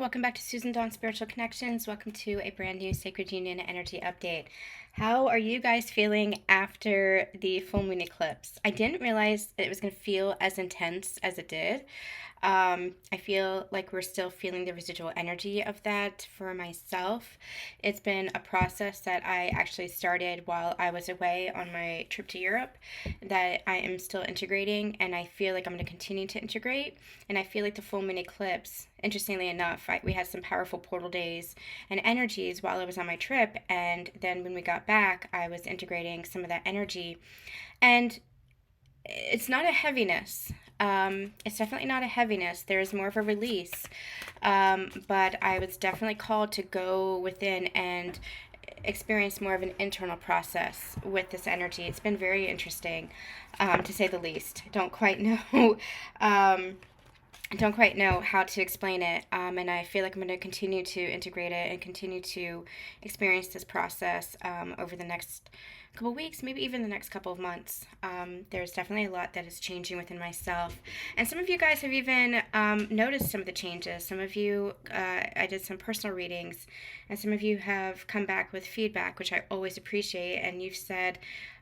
welcome back to Susan Dawn Spiritual Connections. Welcome to a brand new Sacred Union Energy Update. How are you guys feeling after the full moon eclipse? I didn't realize it was going to feel as intense as it did. I feel like we're still feeling the residual energy of that for myself. It's been a process that I actually started while I was away on my trip to Europe that I am still integrating, and I feel like I'm going to continue to integrate. And I feel like the full moon eclipse, interestingly enough, we had some powerful portal days and energies while I was on my trip, and then when we got back, I was integrating some of that energy. And it's not a heaviness. It's definitely not a heaviness. There's more of a release. But I was definitely called to go within and experience more of an internal process with this energy. It's been very interesting, to say the least. Don't quite know how to explain it, and I feel like I'm going to continue to integrate it and continue to experience this process over the next couple of weeks, maybe even the next couple of months. There's definitely a lot that is changing within myself, and some of you guys have even noticed some of the changes. Some of you, I did some personal readings, and some of you have come back with feedback, which I always appreciate, and you've said,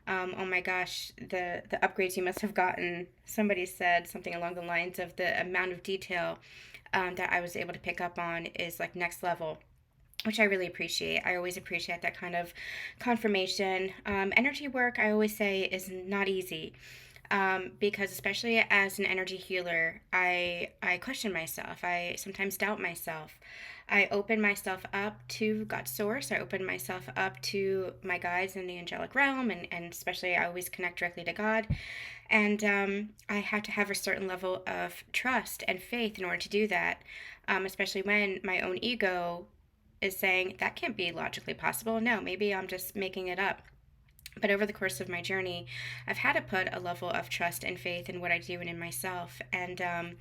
oh my gosh, the upgrades you must have gotten. Somebody said something along the lines of the amount of detail that I was able to pick up on is like next level, which I really appreciate. I always appreciate that kind of confirmation. Energy work, I always say, is not easy. Because especially as an energy healer, I question myself. I sometimes doubt myself. I open myself up to God's source. I open myself up to my guides in the angelic realm, and especially I always connect directly to God. And I have to have a certain level of trust and faith in order to do that, especially when my own ego is saying that can't be logically possible. No, maybe I'm just making it up. But over the course of my journey, I've had to put a level of trust and faith in what I do and in myself, and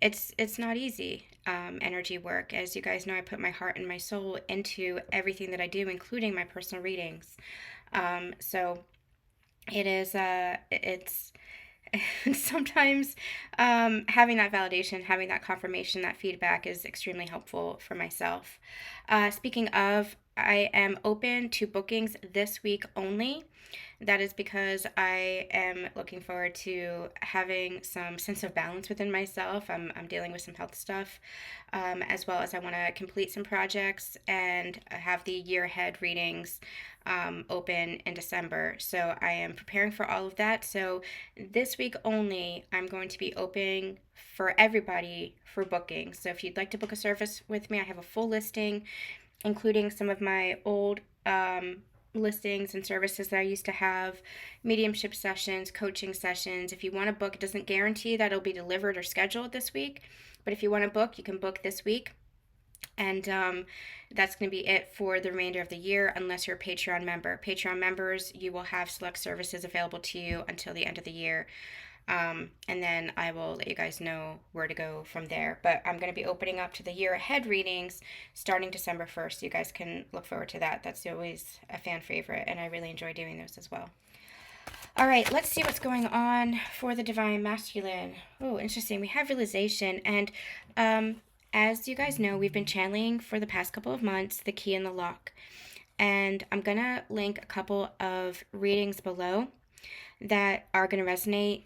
it's not easy. Energy work, as you guys know, I put my heart and my soul into everything that I do, including my personal readings. So it is it's sometimes having that validation, having that confirmation, that feedback is extremely helpful for myself. Speaking of, I am open to bookings this week only. That is because I am looking forward to having some sense of balance within myself. I'm dealing with some health stuff, as well as I want to complete some projects and have the year ahead readings open in December. So I am preparing for all of that. So this week only, I'm going to be open for everybody for booking. So if you'd like to book a service with me, I have a full listing, including some of my old listings and services that I used to have, mediumship sessions, coaching sessions. If you want to book, it doesn't guarantee that it'll be delivered or scheduled this week, but if you want to book, you can book this week. And that's going to be it for the remainder of the year, unless you're a Patreon member. Patreon members, you will have select services available to you until the end of the year. And then I will let you guys know where to go from there. But I'm going to be opening up to the year ahead readings starting December 1st. You guys can look forward to that. That's always a fan favorite, and I really enjoy doing those as well. All right, let's see what's going on for the Divine Masculine. Oh, interesting. We have realization, and as you guys know, we've been channeling for the past couple of months the key and the lock. And I'm going to link a couple of readings below that are going to resonate,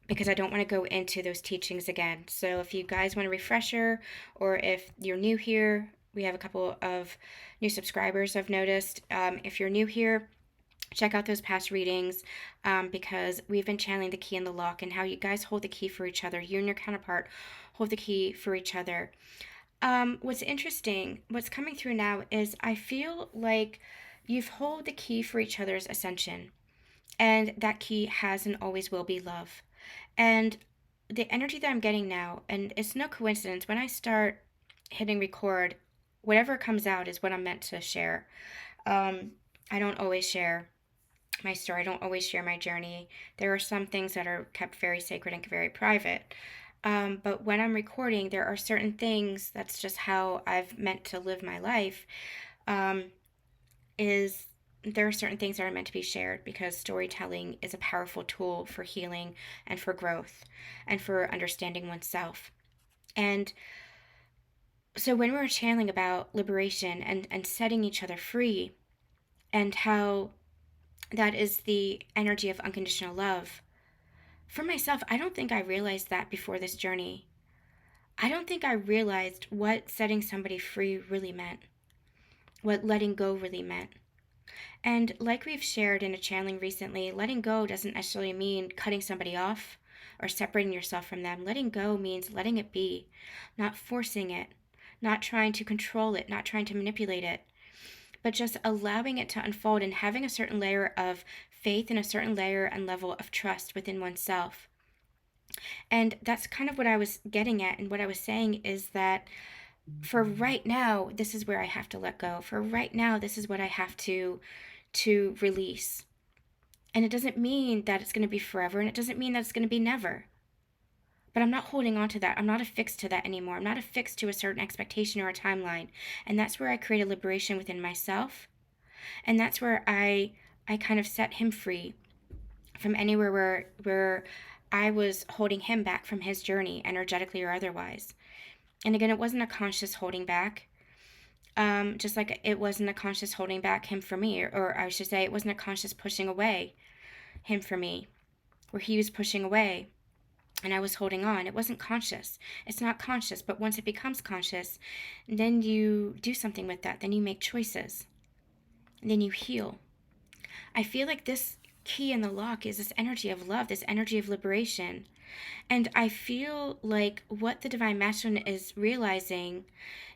because I don't want to go into those teachings again. So if you guys want a refresher, or if you're new here, we have a couple of new subscribers I've noticed. If you're new here, check out those past readings, because we've been channeling the key and the lock, and how you guys hold the key for each other. You and your counterpart hold the key for each other. What's interesting, what's coming through now is I feel like you've held the key for each other's ascension, and that key has and always will be love. And the energy that I'm getting now, and it's no coincidence, when I start hitting record, whatever comes out is what I'm meant to share. I don't always share my story. I don't always share my journey. There are some things that are kept very sacred and very private. But when I'm recording, there are certain things, that's just how I've meant to live my life, is there are certain things that are meant to be shared, because storytelling is a powerful tool for healing and for growth and for understanding oneself. And So when we're channeling about liberation and setting each other free, and how that is the energy of unconditional love, for myself, I don't think I realized that before this journey. I don't think I realized what setting somebody free really meant, what letting go really meant. And like we've shared in a channeling recently, letting go doesn't necessarily mean cutting somebody off or separating yourself from them. Letting go means letting it be, not forcing it, not trying to control it, not trying to manipulate it, but just allowing it to unfold and having a certain layer of faith and a certain layer and level of trust within oneself. And that's kind of what I was getting at, and what I was saying is that for right now, this is where I have to let go. For right now, this is what I have to release. And it doesn't mean that it's going to be forever, and it doesn't mean that it's going to be never. But I'm not holding on to that. I'm not affixed to that anymore. I'm not affixed to a certain expectation or a timeline. And that's where I create a liberation within myself. And that's where I kind of set him free from anywhere where I was holding him back from his journey, energetically or otherwise. And again, it wasn't a conscious holding back. Just like it wasn't a conscious holding back him for me, or I should say, it wasn't a conscious pushing away him for me, where he was pushing away and I was holding on. It wasn't conscious. It's not conscious, but once it becomes conscious, then you do something with that. Then you make choices. And then you heal. I feel like this key in the lock is this energy of love, this energy of liberation. And I feel like what the Divine Masculine is realizing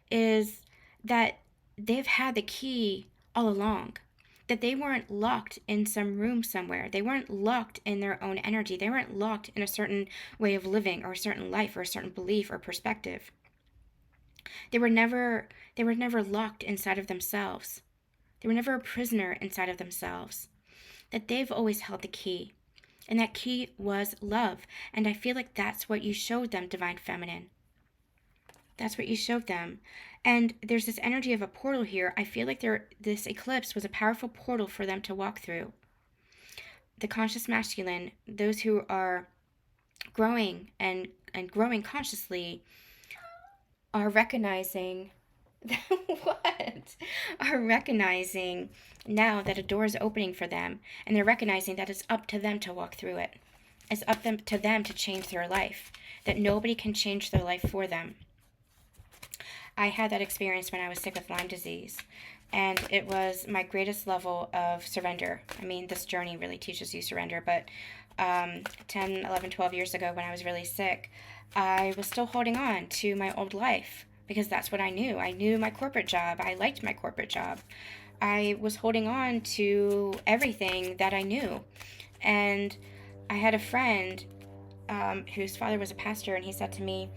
is that they've had the key all along. That they weren't locked in some room somewhere. They weren't locked in their own energy. They weren't locked in a certain way of living or a certain life or a certain belief or perspective. They were never locked inside of themselves. They were never a prisoner inside of themselves. That they've always held the key. And that key was love. And I feel like that's what you showed them, Divine Feminine. That's what you showed them. And there's this energy of a portal here. I feel like this eclipse was a powerful portal for them to walk through. The conscious masculine, those who are growing and growing consciously, are recognizing what? Are recognizing now that a door is opening for them. And they're recognizing that it's up to them to walk through it. It's up to them to change their life. That nobody can change their life for them. I had that experience when I was sick with Lyme disease, and it was my greatest level of surrender. I mean, this journey really teaches you surrender, but 10, 11, 12 years ago when I was really sick, I was still holding on to my old life because that's what I knew. I knew my corporate job. I liked my corporate job. I was holding on to everything that I knew. And I had a friend whose father was a pastor, and he said to me,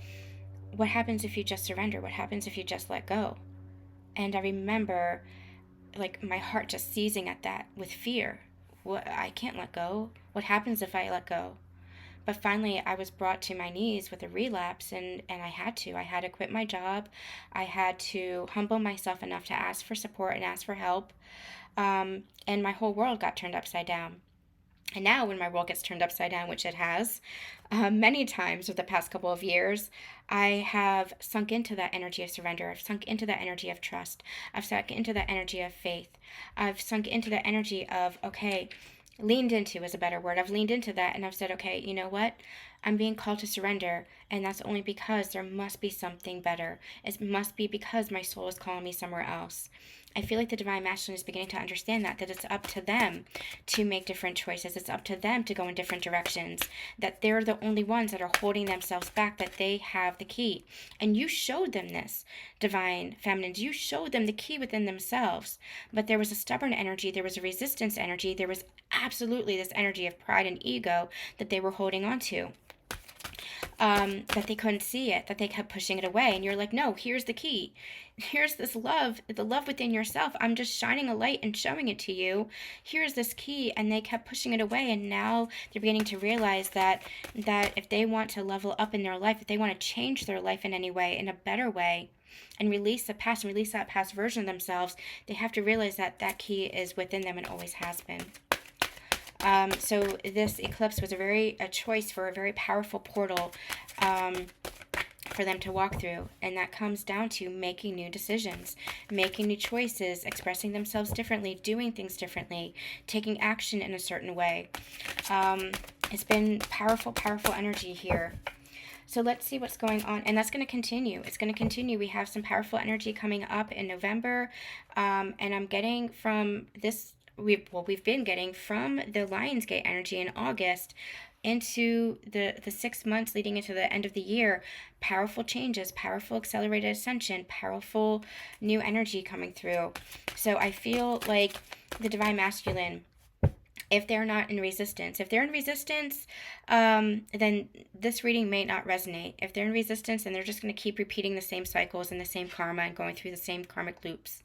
what happens if you just surrender? What happens if you just let go? And I remember like my heart just seizing at that with fear. What, I can't let go. What happens if I let go? But finally I was brought to my knees with a relapse, and I had to quit my job. I had to humble myself enough to ask for support and ask for help. And my whole world got turned upside down. And now when my world gets turned upside down, which it has many times over the past couple of years, I have sunk into that energy of surrender. I've sunk into that energy of trust. I've sunk into that energy of faith. I've sunk into that energy of, okay, leaned into is a better word. I've leaned into that and I've said, okay, you know what? I'm being called to surrender, and that's only because there must be something better. It must be because my soul is calling me somewhere else. I feel like the Divine Masculine is beginning to understand that it's up to them to make different choices. It's up to them to go in different directions, that they're the only ones that are holding themselves back, that they have the key. And you showed them this, Divine Feminines. You showed them the key within themselves. But there was a stubborn energy. There was a resistance energy. There was absolutely this energy of pride and ego that they were holding on to. That they couldn't see it, that they kept pushing it away. And you're like, no, here's the key. Here's this love, the love within yourself. I'm just shining a light and showing it to you. Here's this key. And they kept pushing it away. And now they're beginning to realize that if they want to level up in their life, if they want to change their life in any way, in a better way, and release the past, and release that past version of themselves, they have to realize that that key is within them and always has been. So this eclipse was a choice for a very powerful portal for them to walk through. And that comes down to making new decisions, making new choices, expressing themselves differently, doing things differently, taking action in a certain way. It's been powerful, powerful energy here. So let's see what's going on. And that's going to continue. It's going to continue. We have some powerful energy coming up in November. And I'm getting from this, we've been getting from the Lionsgate energy in August into the 6 months leading into the end of the year. Powerful changes, powerful accelerated ascension, powerful new energy coming through. So I feel like the Divine Masculine, if they're not in resistance. If they're in resistance, then this reading may not resonate. If they're in resistance, then they're just going to keep repeating the same cycles and the same karma and going through the same karmic loops.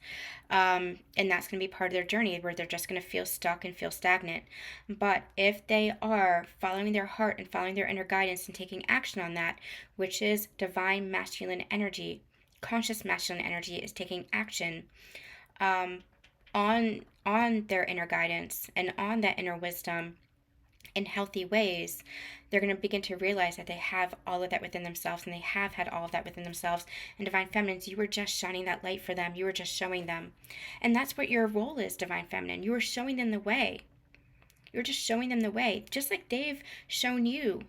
And that's going to be part of their journey where they're just going to feel stuck and feel stagnant. But if they are following their heart and following their inner guidance and taking action on that, which is divine masculine energy, conscious masculine energy is taking action, on their inner guidance and on that inner wisdom in healthy ways, they're going to begin to realize that they have all of that within themselves, and they have had all of that within themselves. And Divine Feminines, you were just shining that light for them. You were just showing them. And that's what your role is, Divine Feminine. You are showing them the way. You're just showing them the way. Just like they've shown you.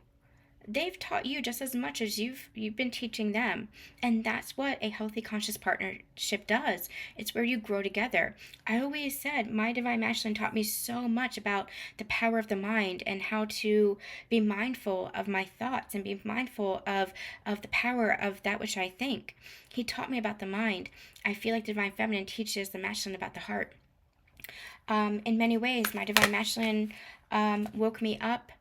They've taught you just as much as you've been teaching them. And that's what a healthy conscious partnership does. It's where you grow together. I always said my Divine Masculine taught me so much about the power of the mind and how to be mindful of my thoughts and be mindful of the power of that which I think. He taught me about the mind. I feel like Divine Feminine teaches the Masculine about the heart. In many ways, my Divine Masculine woke me up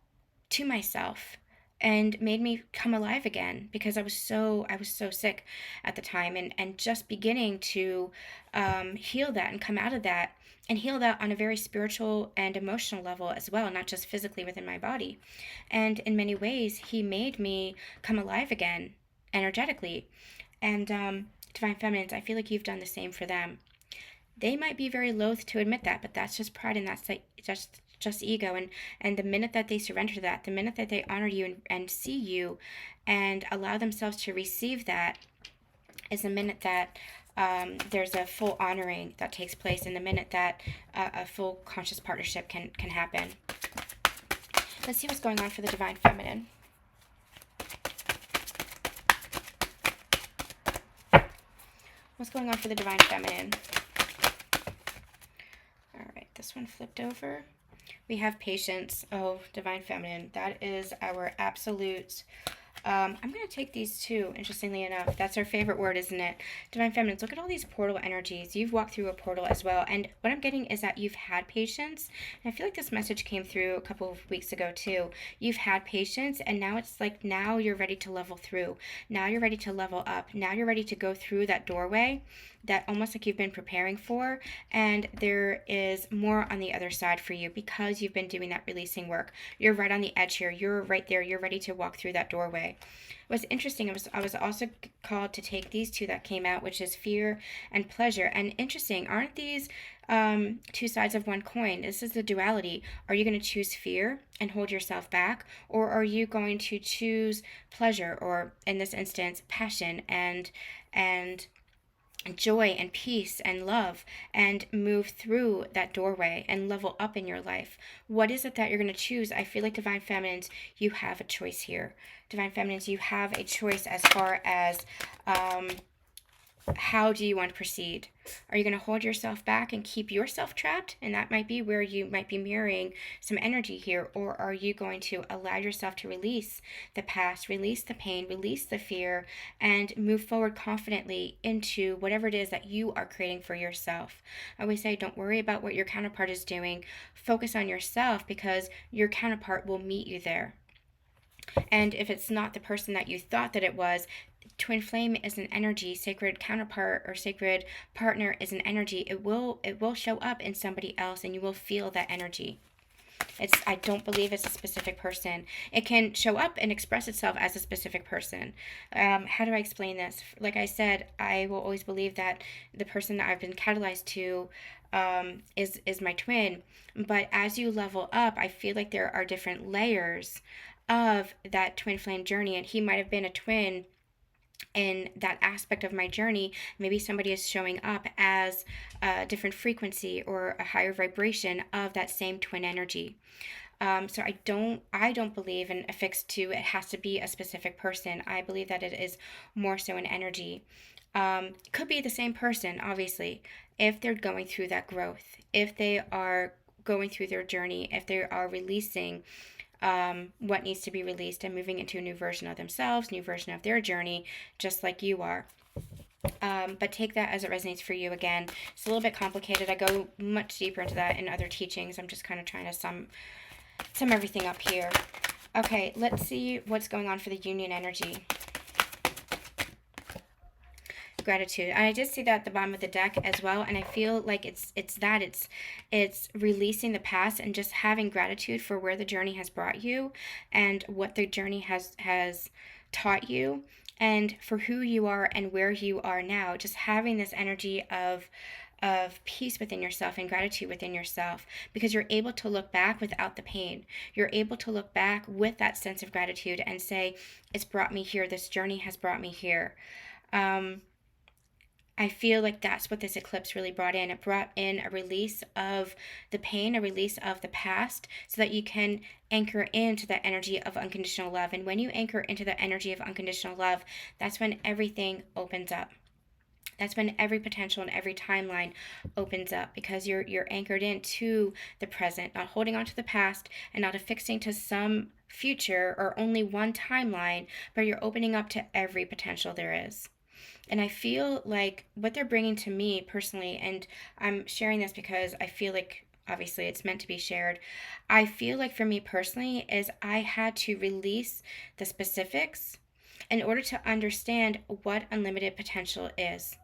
to myself and made me come alive again, because I was so sick at the time, and just beginning to heal that and come out of that, and heal that on a very spiritual and emotional level as well, not just physically within my body. And in many ways, he made me come alive again energetically. And Divine Feminines, I feel like you've done the same for them. They might be very loath to admit that, but that's just pride, and that's like just ego. And the minute that they surrender to that, the minute that they honor you and see you and allow themselves to receive that, is the minute that there's a full honoring that takes place, and the minute that a full conscious partnership can happen. Let's see what's going on for the Divine Feminine. What's going on for the Divine Feminine? All right, this one flipped over. We have patience. Oh, Divine Feminine. That is our absolute. I'm going to take these two, interestingly enough. That's our favorite word, isn't it? Divine Feminines, look at all these portal energies. You've walked through a portal as well. And what I'm getting is that you've had patience. And I feel like this message came through a couple of weeks ago, too. You've had patience, and now it's like now you're ready to level through. Now you're ready to level up. Now you're ready to go through that doorway that almost like you've been preparing for, and there is more on the other side for you because you've been doing that releasing work. You're right on the edge here. You're right there. You're ready to walk through that doorway. What's interesting, I was also called to take these two that came out, which is fear and pleasure. And interesting, aren't these two sides of one coin? This is the duality. Are you going to choose fear and hold yourself back, or are you going to choose pleasure, or in this instance, passion and joy and peace and love, and move through that doorway and level up in your life? What is it that you're going to choose? I feel like Divine Feminines, you have a choice here. Divine Feminines, you have a choice as far as how do you want to proceed? Are you going to hold yourself back and keep yourself trapped? And that might be where you might be mirroring some energy here. Or are you going to allow yourself to release the past, release the pain, release the fear, and move forward confidently into whatever it is that you are creating for yourself? I always say, don't worry about what your counterpart is doing. Focus on yourself, because your counterpart will meet you there. And if it's not the person that you thought that it was, twin flame is an energy, sacred counterpart or sacred partner is an energy. It will show up in somebody else, and you will feel that energy. I don't believe it's a specific person. It can show up and express itself as a specific person. How do I explain this? Like I said, I will always believe that the person that I've been catalyzed to is my twin. But as you level up, I feel like there are different layers of that twin flame journey, and he might have been a twin in that aspect of my journey, maybe somebody is showing up as a different frequency or a higher vibration of that same twin energy. So I don't believe in affixed to it has to be a specific person. I believe that it is more so an energy. It could be the same person, obviously, if they're going through that growth, if they are going through their journey, if they are releasing what needs to be released and moving into a new version of themselves, new version of their journey, just like you are. But take that as it resonates for you. Again, it's a little bit complicated. I go much deeper into that in other teachings. I'm just kind of trying to sum everything up here. Okay, let's see what's going on for the union energy. Gratitude. And I did see that at the bottom of the deck as well, and I feel like it's releasing the past and just having gratitude for where the journey has brought you and what the journey has taught you and for who you are and where you are now. Just having this energy of peace within yourself and gratitude within yourself, because you're able to look back without the pain. You're able to look back with that sense of gratitude and say, it's brought me here. This journey has brought me here. I feel like that's what this eclipse really brought in. It brought in a release of the pain, a release of the past, so that you can anchor into that energy of unconditional love. And when you anchor into the energy of unconditional love, that's when everything opens up. That's when every potential and every timeline opens up, because you're anchored into the present, not holding on to the past and not affixing to some future or only one timeline, but you're opening up to every potential there is. And I feel like what they're bringing to me personally, and I'm sharing this because I feel like obviously it's meant to be shared. I feel like for me personally is I had to release the specifics in order to understand what unlimited potential is,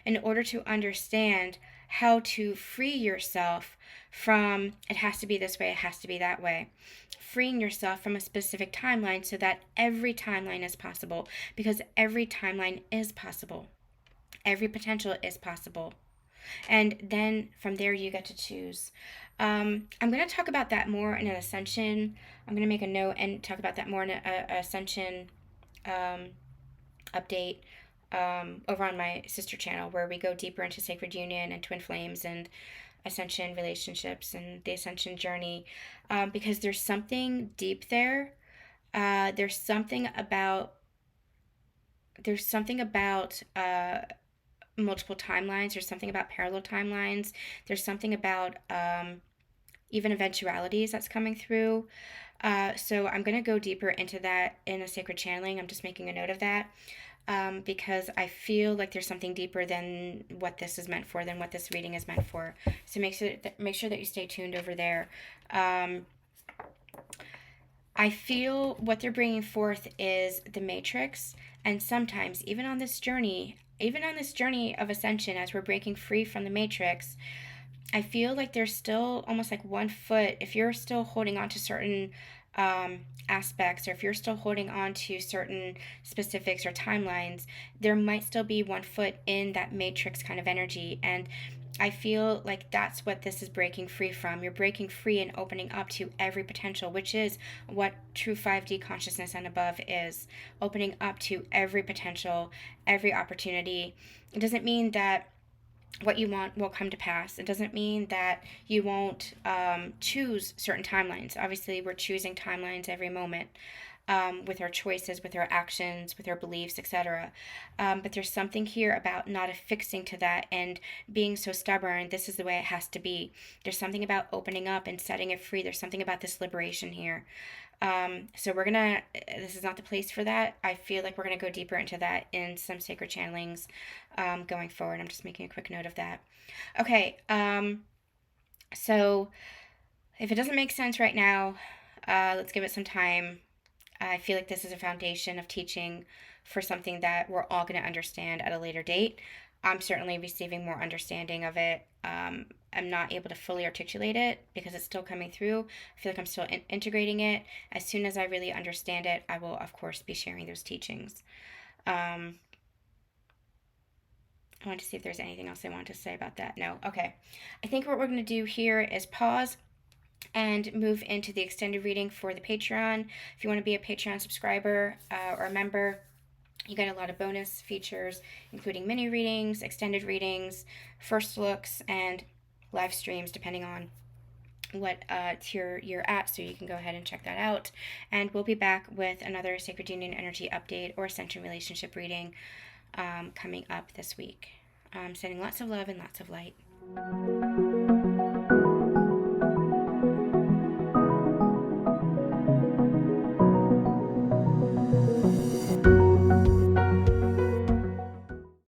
in order to understand how to free yourself from it has to be this way, it has to be that way. Freeing yourself from a specific timeline so that every timeline is possible, because every timeline is possible. Every potential is possible. And then from there, you get to choose. I'm going to talk about that more in an ascension. I'm going to make a note and talk about that more in an ascension update over on my sister channel, where we go deeper into sacred union and twin flames and ascension relationships and the ascension journey, because there's something deep there. There's something about multiple timelines. There's something about parallel timelines. There's something about even eventualities that's coming through. So I'm going to go deeper into that in a sacred channeling. I'm just making a note of that. Because I feel like there's something deeper than what this is meant for, than what this reading is meant for. So make sure that you stay tuned over there. I feel what they're bringing forth is the matrix, and sometimes even on this journey of ascension, as we're breaking free from the matrix, I feel like there's still almost like one foot, if you're still holding on to certain aspects, or if you're still holding on to certain specifics or timelines, there might still be one foot in that matrix kind of energy. And I feel like that's what this is breaking free from. You're breaking free and opening up to every potential, which is what true 5D consciousness and above is. Opening up to every potential, every opportunity. It doesn't mean that what you want will come to pass. It doesn't mean that you won't choose certain timelines. Obviously, we're choosing timelines every moment, with our choices, with our actions, with our beliefs, etc. But there's something here about not affixing to that and being so stubborn. This is the way it has to be. There's something about opening up and setting it free. There's something about this liberation here. So this is not the place for that. I feel like we're gonna go deeper into that in some sacred channelings going forward. I'm just making a quick note of that. Okay, so if it doesn't make sense right now, let's give it some time. I feel like this is a foundation of teaching for something that we're all going to understand at a later date. I'm certainly receiving more understanding of it. I'm not able to fully articulate it because it's still coming through. I feel like I'm still integrating it. As soon as I really understand it, I will, of course, be sharing those teachings. I want to see if there's anything else I want to say about that. No? Okay. I think what we're going to do here is pause and move into the extended reading for the Patreon. If you want to be a Patreon subscriber or a member, You get a lot of bonus features, including mini readings, extended readings, first looks, and live streams, depending on what tier you're at, so you can go ahead and check that out. And we'll be back with another Sacred Union Energy update or Ascension relationship reading coming up this week. Sending lots of love and lots of light.